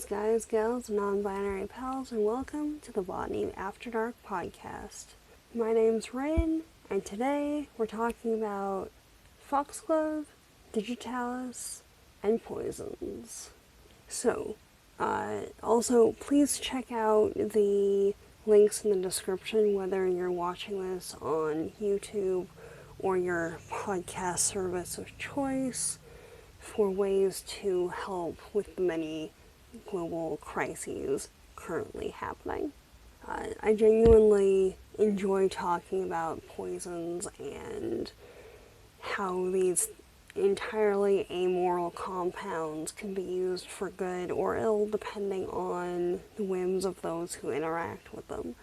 Greetings, guys, gals, and non-binary pals, and welcome to the Botany After Dark podcast. My name's Ryn, and today we're talking about FOXGLOVE, Digitalis, and poisons. So, also, please check out the links in the description, whether you're watching this on YouTube or your podcast service of choice, for ways to help with the many global crises currently happening. I genuinely enjoy talking about poisons and how these entirely amoral compounds can be used for good or ill depending on the whims of those who interact with them.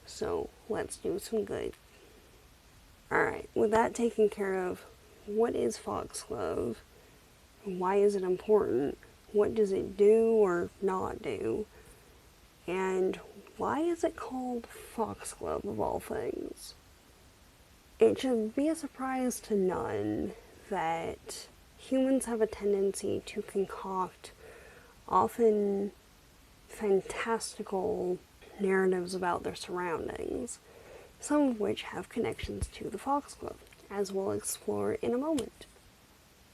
So let's do some good. Alright, with that taken care of, what is FOXGLOVE? Why is it important? What does it do or not do? And why is it called FOXGLOVE of all things? It should be a surprise to none that humans have a tendency to concoct often fantastical narratives about their surroundings, some of which have connections to the foxglove, as we'll explore in a moment.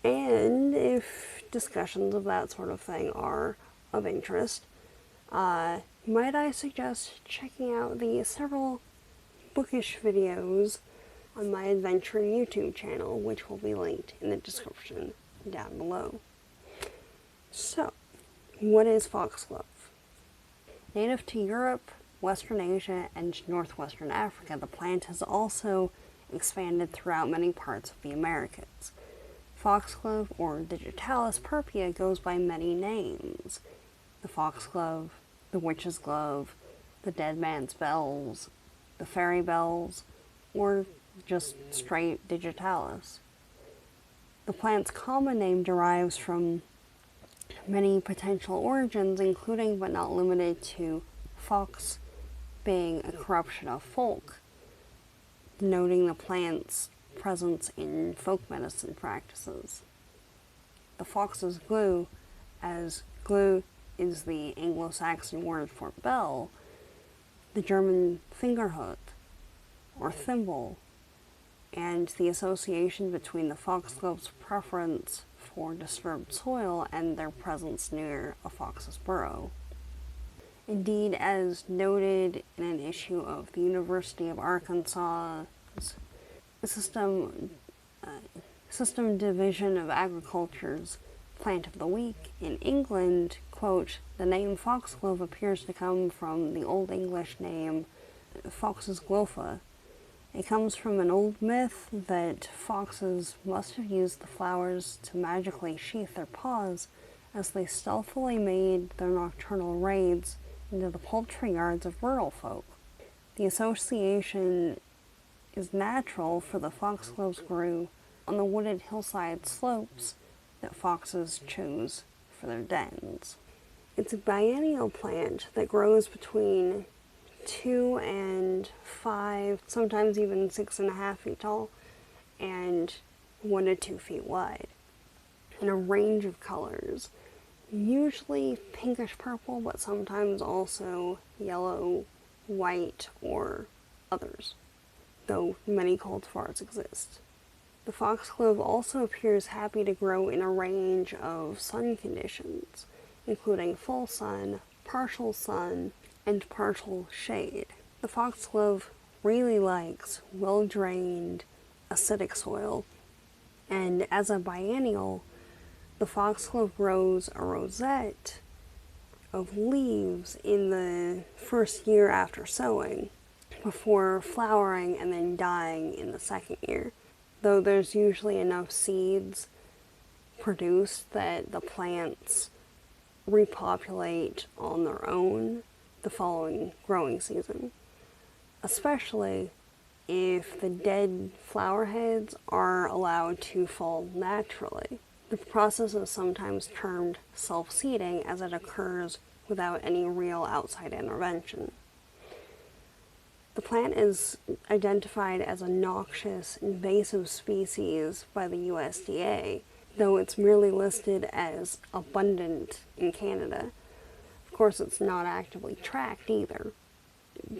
And if discussions of that sort of thing are of interest, might I suggest checking out the several bookish videos on my AdventuRyn YouTube channel, which will be linked in the description down below. So, what is foxglove? Native to Europe, Western Asia, and northwestern Africa, the plant has also expanded throughout many parts of the Americas. Foxglove, or Digitalis purpea, goes by many names. The foxglove, the witch's glove, the dead man's bells, the fairy bells, or just straight Digitalis. The plant's common name derives from many potential origins, including but not limited to fox being a corruption of folk, denoting the plant's presence in folk medicine practices. The fox's glue, as glue is the Anglo-Saxon word for bell, the German Fingerhut, or thimble, and the association between the foxglove's preference for disturbed soil and their presence near a fox's burrow. Indeed, as noted in an issue of the University of Arkansas's System Division of Agriculture's Plant of the Week in England, quote, the name foxglove appears to come from the Old English name fox's glopha. It comes from an old myth that foxes must have used the flowers to magically sheath their paws as they stealthily made their nocturnal raids into the poultry yards of rural folk. The association is natural, for the foxgloves grew on the wooded hillside slopes that foxes chose for their dens. It's a biennial plant that grows between 2 and 5, sometimes even 6.5 feet tall, and 1 to 2 feet wide, in a range of colors, usually pinkish purple, but sometimes also yellow, white, or others, though many cultivars exist. The foxglove also appears happy to grow in a range of sun conditions, including full sun, and partial shade. The foxglove really likes well-drained, acidic soil, and as a biennial, the foxglove grows a rosette of leaves in the first year after sowing, before flowering and then dying in the second year, though there's usually enough seeds produced that the plants repopulate on their own the following growing season, especially if the dead flower heads are allowed to fall naturally. The process is sometimes termed self-seeding, as it occurs without any real outside intervention. The plant is identified as a noxious invasive species by the USDA, though it's merely listed as abundant in Canada. course, it's not actively tracked either.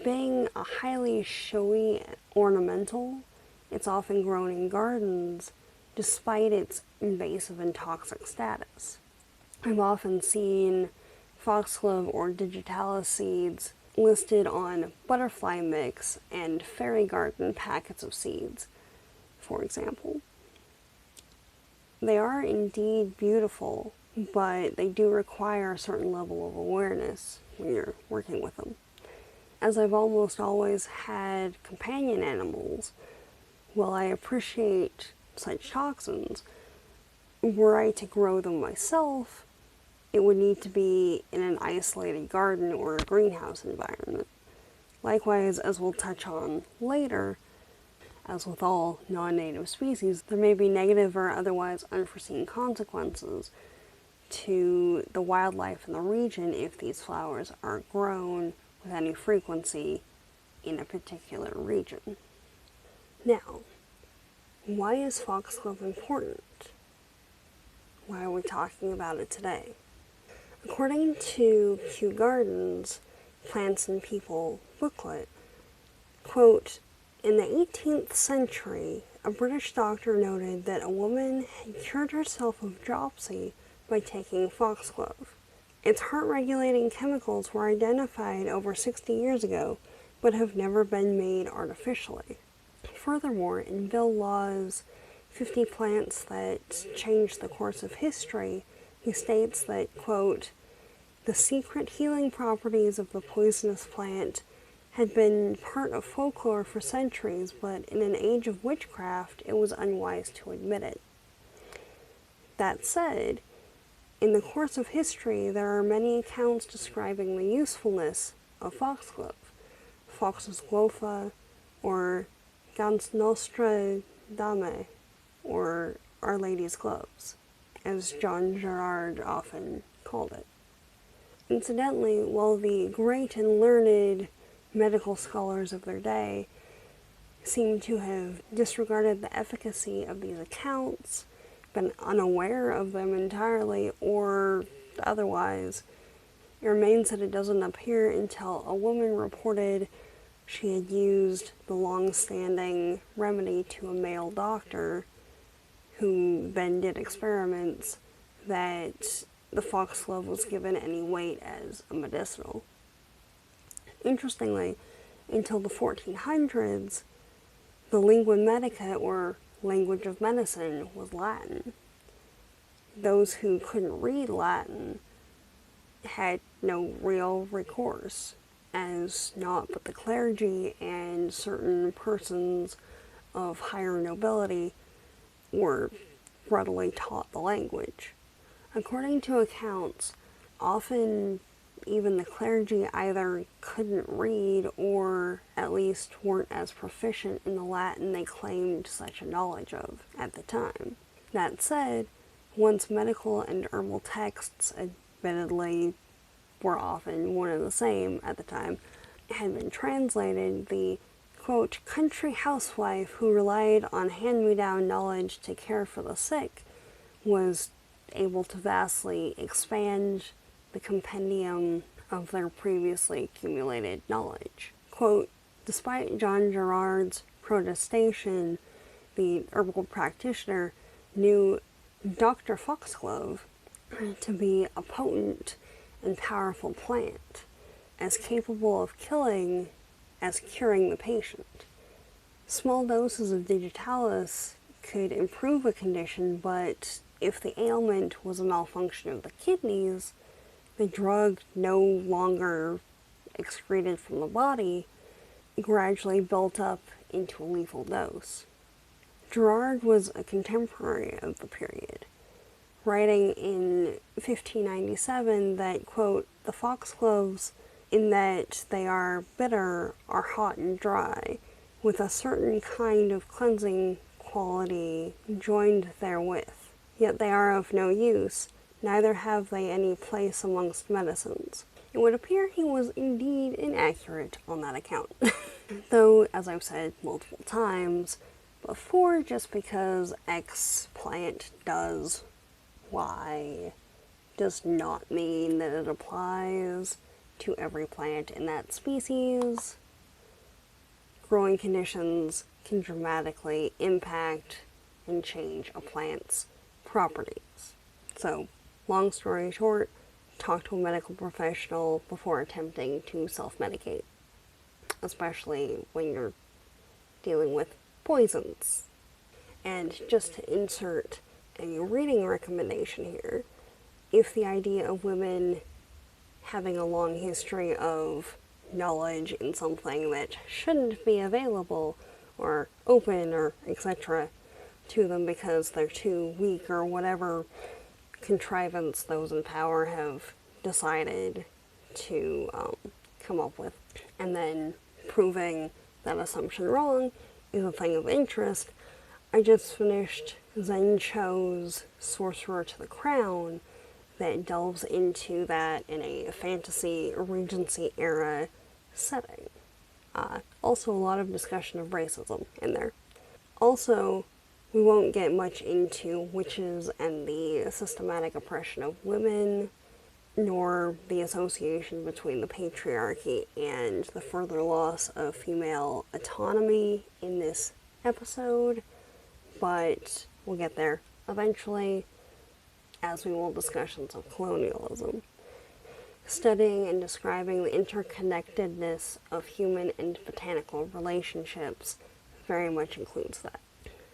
Being a highly showy ornamental, it's often grown in gardens despite its invasive and toxic status. I've often seen foxglove or digitalis seeds listed on butterfly mix and fairy garden packets of seeds, for example. They are indeed beautiful, but they do require a certain level of awareness when you're working with them. As I've almost always had companion animals, while I appreciate such toxins, were I to grow them myself, it would need to be in an isolated garden or a greenhouse environment. Likewise, as we'll touch on later, as with all non-native species, there may be negative or otherwise unforeseen consequences to the wildlife in the region if these flowers are grown with any frequency in a particular region. Now, why is foxglove important? Why are we talking about it today? According to Kew Gardens' Plants and People booklet, quote, in the 18th century, a British doctor noted that a woman had cured herself of dropsy by taking foxglove. Its heart-regulating chemicals were identified over 60 years ago, but have never been made artificially. Furthermore, in Bill Law's 50 Plants That Changed the Course of History, he states that, quote, the secret healing properties of the poisonous plant had been part of folklore for centuries, but in an age of witchcraft, it was unwise to admit it. That said, in the course of history, there are many accounts describing the usefulness of foxglove, FOXGLOVE, or Ganz Nostra Dame, or Our Lady's Gloves, as John Gerard often called it. Incidentally, while the great and learned medical scholars of their day seem to have disregarded the efficacy of these accounts, been unaware of them entirely, or otherwise, it remains that it doesn't appear until a woman reported she had used the long-standing remedy to a male doctor who then did experiments that the foxglove was given any weight as a medicinal. Interestingly, until the 1400s, the lingua medica, or language of medicine, was Latin. Those who couldn't read Latin had no real recourse, as naught but the clergy and certain persons of higher nobility were readily taught the language. According to accounts, often even the clergy either couldn't read or at least weren't as proficient in the Latin they claimed such a knowledge of at the time. That said, once medical and herbal texts, admittedly were often one and the same at the time, had been translated, the, quote, country housewife who relied on hand-me-down knowledge to care for the sick was able to vastly expand the compendium of their previously accumulated knowledge. Quote, despite John Gerard's protestation, the herbal practitioner knew Dr. Foxglove to be a potent and powerful plant, as capable of killing as curing the patient. Small doses of digitalis could improve a condition, but if the ailment was a malfunction of the kidneys, the drug no longer excreted from the body gradually built up into a lethal dose. Gerard was a contemporary of the period, writing in 1597 that, quote, the foxgloves, in that they are bitter, are hot and dry, with a certain kind of cleansing quality joined therewith. Yet they are of no use, neither have they any place amongst medicines. It would appear he was indeed inaccurate on that account. Though, as I've said multiple times before, just because X plant does Y does not mean that it applies to every plant in that species. Growing conditions can dramatically impact and change a plant's properties. So, long story short, talk to a medical professional before attempting to self-medicate, especially when you're dealing with poisons. And just to insert a reading recommendation here, if the idea of women having a long history of knowledge in something that shouldn't be available or open or etc. to them because they're too weak or whatever contrivance those in power have decided to come up with, and then proving that assumption wrong is a thing of interest. I just finished Zen Cho's Sorcerer to the Crown that delves into that in a fantasy Regency era setting. Also a lot of discussion of racism in there. Also, we won't get much into witches and the systematic oppression of women, nor the association between the patriarchy and the further loss of female autonomy in this episode, but we'll get there eventually, as we will discussions of colonialism. Studying and describing the interconnectedness of human and botanical relationships very much includes that.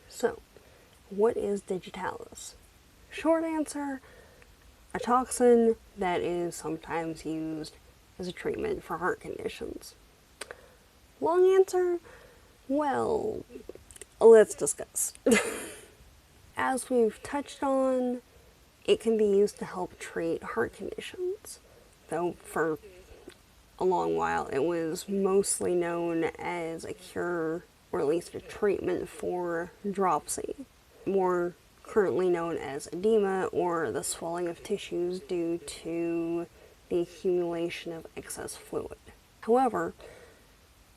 So, what is Digitalis? Short answer, a toxin that is sometimes used as a treatment for heart conditions. Long answer, well, let's discuss. As we've touched on, it can be used to help treat heart conditions, though for a long while it was mostly known as a cure, or at least a treatment for dropsy, more currently known as edema, or the swelling of tissues due to the accumulation of excess fluid. However,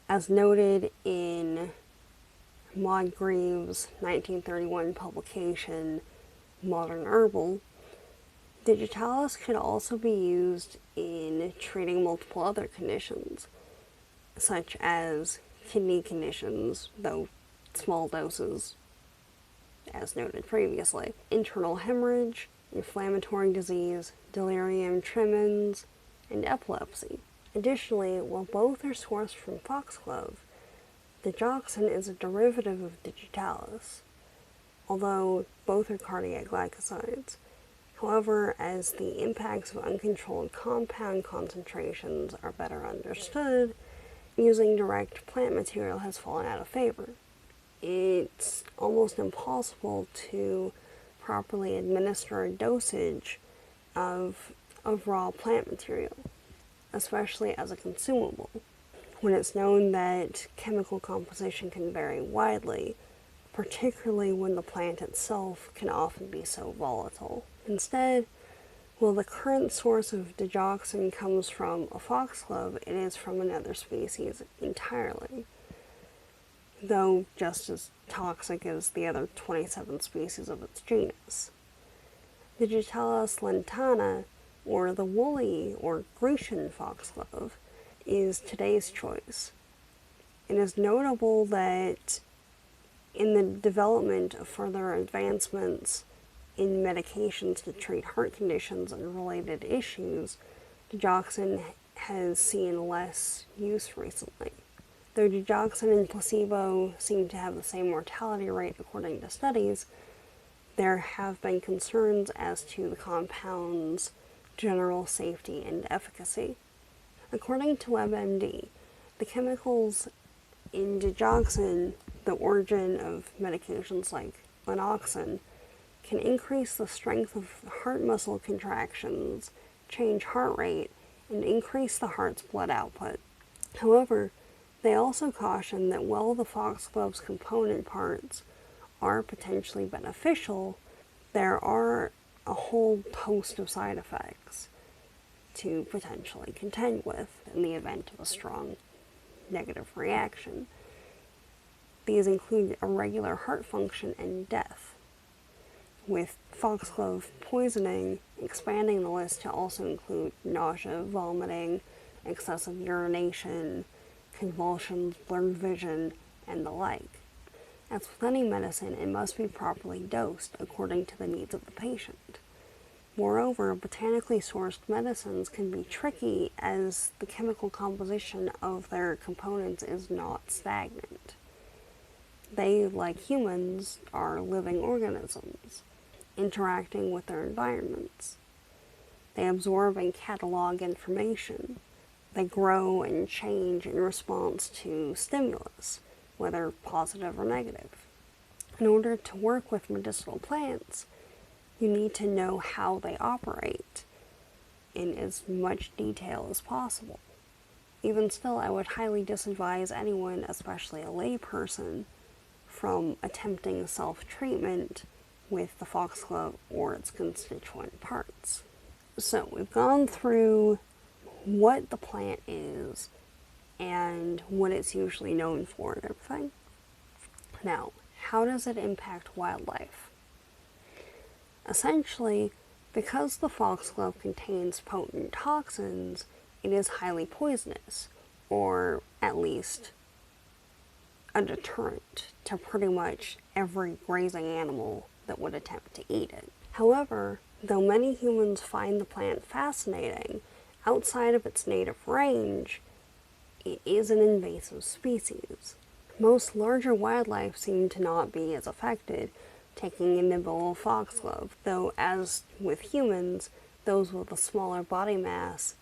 as noted in Moncrief's 1931 publication, Modern Herbal, Digitalis could also be used in treating multiple other conditions, such as kidney conditions, though small doses, as noted previously, internal hemorrhage, inflammatory disease, delirium tremens, and epilepsy. Additionally, while both are sourced from foxglove, digoxin is a derivative of digitalis, although both are cardiac glycosides. However, as the impacts of uncontrolled compound concentrations are better understood, using direct plant material has fallen out of favor. It's almost impossible to properly administer a dosage of raw plant material, especially as a consumable, when it's known that chemical composition can vary widely, particularly when the plant itself can often be so volatile. Instead, while the current source of digoxin comes from a foxglove, it is from another species entirely, though just as toxic as the other 27 species of its genus. Digitalis lentana, or the woolly or Grecian foxglove, is today's choice. It is notable that in the development of further advancements in medications to treat heart conditions and related issues, digoxin has seen less use recently. Though digoxin and placebo seem to have the same mortality rate according to studies, there have been concerns as to the compound's general safety and efficacy. According to WebMD, the chemicals in digoxin, the origin of medications like Lanoxin, can increase the strength of heart muscle contractions, change heart rate, and increase the heart's blood output. However, they also caution that while the foxglove's component parts are potentially beneficial, there are a whole host of side effects to potentially contend with in the event of a strong negative reaction. These include irregular heart function and death. with foxglove poisoning expanding the list to also include nausea, vomiting, excessive urination, convulsions, blurred vision, and the like. As with any medicine, it must be properly dosed according to the needs of the patient. Moreover, botanically sourced medicines can be tricky as the chemical composition of their components is not stagnant. They, like humans, are living organisms, interacting with their environments. They absorb and catalog information. They grow and change in response to stimulus, whether positive or negative. In order to work with medicinal plants, you need to know how they operate in as much detail as possible. Even still, I would highly disadvise anyone, especially a layperson, from attempting self-treatment with the foxglove or its constituent parts. So we've gone through what the plant is and what it's usually known for and everything. Now, how does it impact wildlife? Essentially, because the foxglove contains potent toxins, it is highly poisonous, or at least a deterrent to pretty much every grazing animal that would attempt to eat it. However, though many humans find the plant fascinating, outside of its native range, it is an invasive species. Most larger wildlife seem to not be as affected, taking a nibble of foxglove, though as with humans, those with a smaller body mass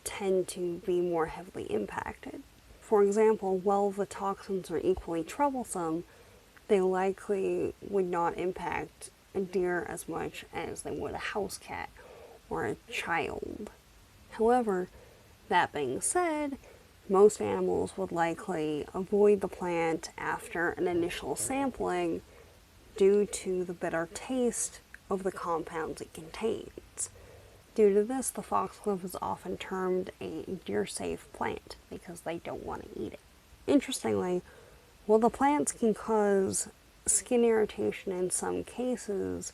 tend to be more heavily impacted. For example, while the toxins are equally troublesome, they likely would not impact a deer as much as they would a house cat or a child. However, that being said, most animals would likely avoid the plant after an initial sampling due to the bitter taste of the compounds it contains. Due to this, the foxglove is often termed a deer-safe plant because they don't want to eat it. Interestingly, while the plants can cause skin irritation in some cases,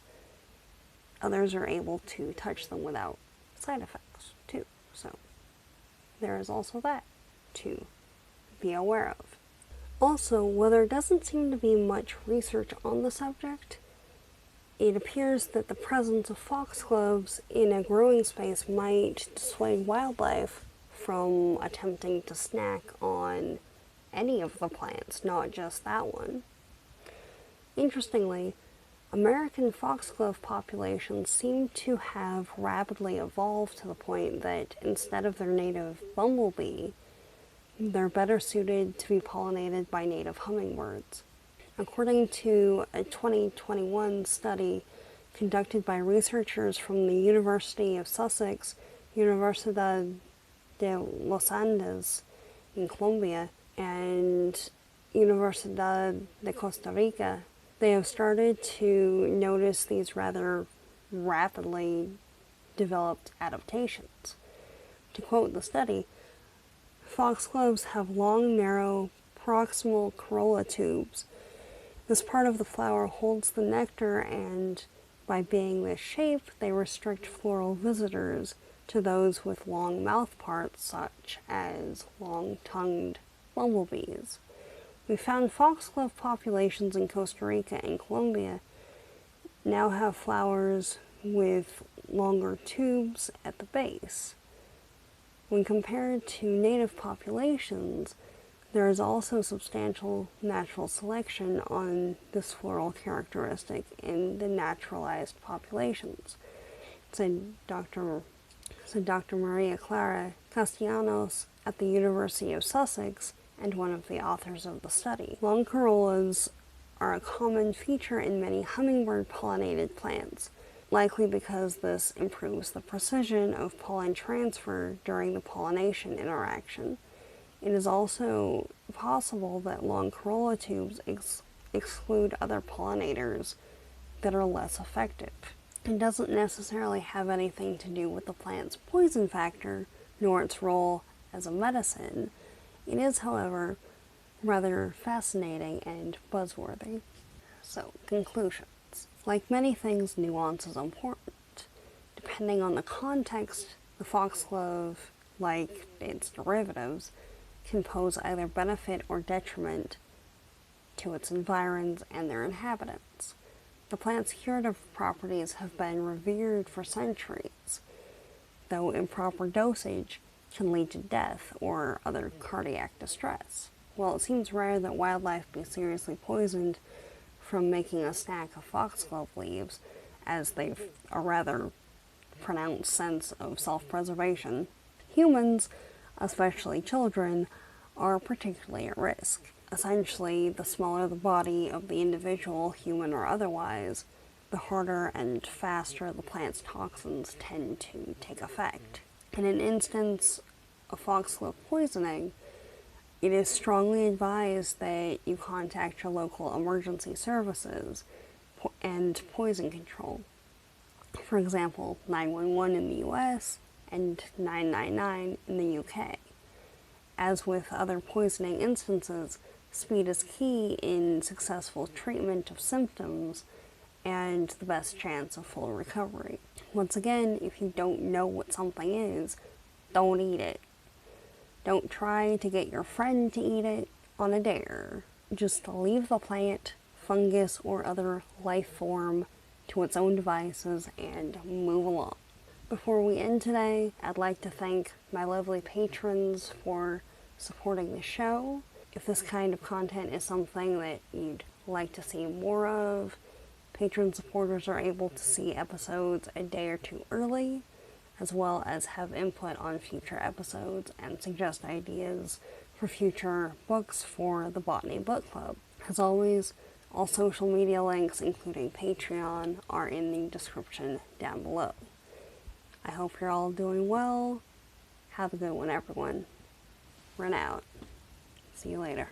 others are able to touch them without side effects too. So there is also that to be aware of. Also, while there doesn't seem to be much research on the subject, it appears that the presence of foxgloves in a growing space might dissuade wildlife from attempting to snack on any of the plants, not just that one. Interestingly, American foxglove populations seem to have rapidly evolved to the point that instead of their native bumblebee, they're better suited to be pollinated by native hummingbirds. According to a 2021 study conducted by researchers from the University of Sussex, Universidad de los Andes in Colombia, and Universidad de Costa Rica, they have started to notice these rather rapidly developed adaptations. To quote the study, foxgloves have long, narrow, proximal corolla tubes. This part of the flower holds the nectar, and by being this shape, they restrict floral visitors to those with long mouth parts, such as long-tongued bumblebees. We found foxglove populations in Costa Rica and Colombia now have flowers with longer tubes at the base. When compared to native populations, there is also substantial natural selection on this floral characteristic in the naturalized populations, said Dr. Maria Clara Castellanos at the University of Sussex and one of the authors of the study. Long corollas are a common feature in many hummingbird-pollinated plants, likely because this improves the precision of pollen transfer during the pollination interaction. It is also possible that long corolla tubes exclude other pollinators that are less effective. It doesn't necessarily have anything to do with the plant's poison factor, nor its role as a medicine. It is, however, rather fascinating and buzzworthy. So, conclusions. plants. Like many things, nuance is important. Depending on the context, the foxglove, like its derivatives, can pose either benefit or detriment to its environs and their inhabitants. The plant's curative properties have been revered for centuries, though improper dosage can lead to death or other cardiac distress. While it seems rare that wildlife be seriously poisoned from making a snack of foxglove leaves, as they've a rather pronounced sense of self-preservation, humans, especially children, are particularly at risk. Essentially, the smaller the body of the individual, human or otherwise, the harder and faster the plant's toxins tend to take effect. In an instance of foxglove poisoning, it is strongly advised that you contact your local emergency services and poison control. For example, 911 in the US and 999 in the UK. As with other poisoning instances, speed is key in successful treatment of symptoms and the best chance of full recovery. Once again, if you don't know what something is, don't eat it. Don't try to get your friend to eat it on a dare. Just leave the plant, fungus, or other life form to its own devices and move along. Before we end today, I'd like to thank my lovely patrons for supporting the show. If this kind of content is something that you'd like to see more of, patron supporters are able to see episodes a day or two early, as well as have input on future episodes and suggest ideas for future books for the Botany Book Club. As always, all social media links, including Patreon, are in the description down below. I hope you're all doing well. Have a good one, everyone. Run out. See you later.